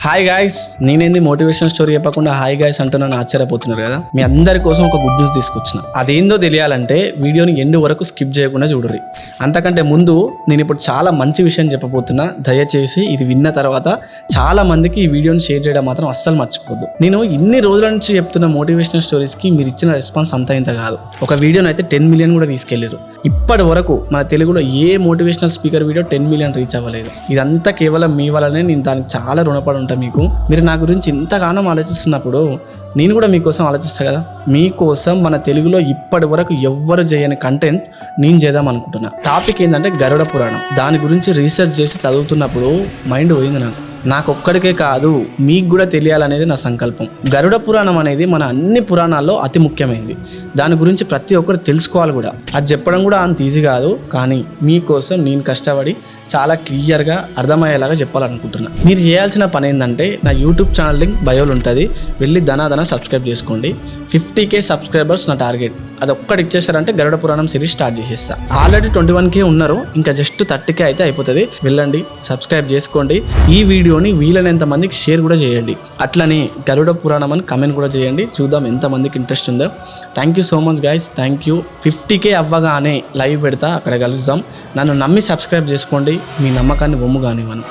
Hi guys, నేనేంది motivation story చెప్పకుండా hi guys అంటున్నాను ఆశ్చర్యపోతున్నారు కదా. మీ అందరి కోసం ఒక గుడ్ న్యూస్ తీసుకొచ్చిన. అదేందో తెలియాలంటే వీడియోని ఎండ్ వరకు స్కిప్ చేయకుండా చూడరు. అంతకంటే ముందు నేను ఇప్పుడు చాలా మంచి విషయం చెప్పబోతున్నా. దయచేసి ఇది విన్న తర్వాత చాలా మందికి ఈ వీడియోని షేర్ చేయడం మాత్రం అస్సలు మర్చిపోద్దు. నేను ఇన్ని రోజుల నుంచి చెప్తున్న మోటివేషనల్ స్టోరీస్కి మీరు ఇచ్చిన రెస్పాన్స్ అంతా ఇంత కాదు. ఒక వీడియోని అయితే 10 మిలియన్ కూడా తీసుకెళ్లారు. ఇప్పటి వరకు మన తెలుగులో ఏ motivational speaker video 10 million reach అవ్వలేదు. ఇదంతా కేవలం మీ వల్లనే. నేను దానికి చాలా రుణపడి ఉంటాను మీకు. మీరు నా గురించి ఇంతగానో ఆలోచిస్తున్నప్పుడు నేను కూడా మీకోసం ఆలోచిస్తా కదా. మీకోసం మన తెలుగులో ఇప్పటి వరకు ఎవ్వరు చేయని కంటెంట్ నేను చేద్దాం అనుకుంటున్నా. టాపిక్ ఏంటంటే గరుడ పురాణం. దాని గురించి రీసెర్చ్ చేసి చదువుతున్నప్పుడు మైండ్ పోయింది నాకు ఒక్కడికే కాదు, మీకు కూడా తెలియాలనేది నా సంకల్పం. గరుడ పురాణం అనేది మన అన్ని పురాణాల్లో అతి ముఖ్యమైనది. దాని గురించి ప్రతి ఒక్కరు తెలుసుకోవాలి కూడా. అది చెప్పడం కూడా అంత ఈజీ కాదు, కానీ మీకోసం నేను కష్టపడి చాలా క్లియర్గా అర్థమయ్యేలాగా చెప్పాలనుకుంటున్నా. మీరు చేయాల్సిన పని ఏంటంటే నా యూట్యూబ్ ఛానల్ లింక్ బయోలో ఉంటుంది, వెళ్ళి ధనాధన సబ్స్క్రైబ్ చేసుకోండి. 50K సబ్స్క్రైబర్స్ నా టార్గెట్. అది ఒక్కటి ఇచ్చేసారంటే గరుడ పురాణం సిరీస్ స్టార్ట్ చేసేస్తా. ఆల్రెడీ 21K ఉన్నారు, ఇంకా జస్ట్ 30K అయితే అయిపోతుంది. వెళ్ళండి, సబ్స్క్రైబ్ చేసుకోండి. ఈ వీడియోని వీలైనంత మందికి షేర్ కూడా చేయండి. అట్లనే గరుడ పురాణం అని కమెంట్ కూడా చేయండి. చూద్దాం ఎంతమందికి ఇంట్రెస్ట్ ఉందో. Thank you so much guys, thank you. 50K అవ్వగానే లైవ్ పెడతా, అక్కడ కలుద్దాం. నన్ను నమ్మి సబ్స్క్రైబ్ చేసుకోండి. మీ నమ్మకాన్ని బొమ్ము కానివ్వను.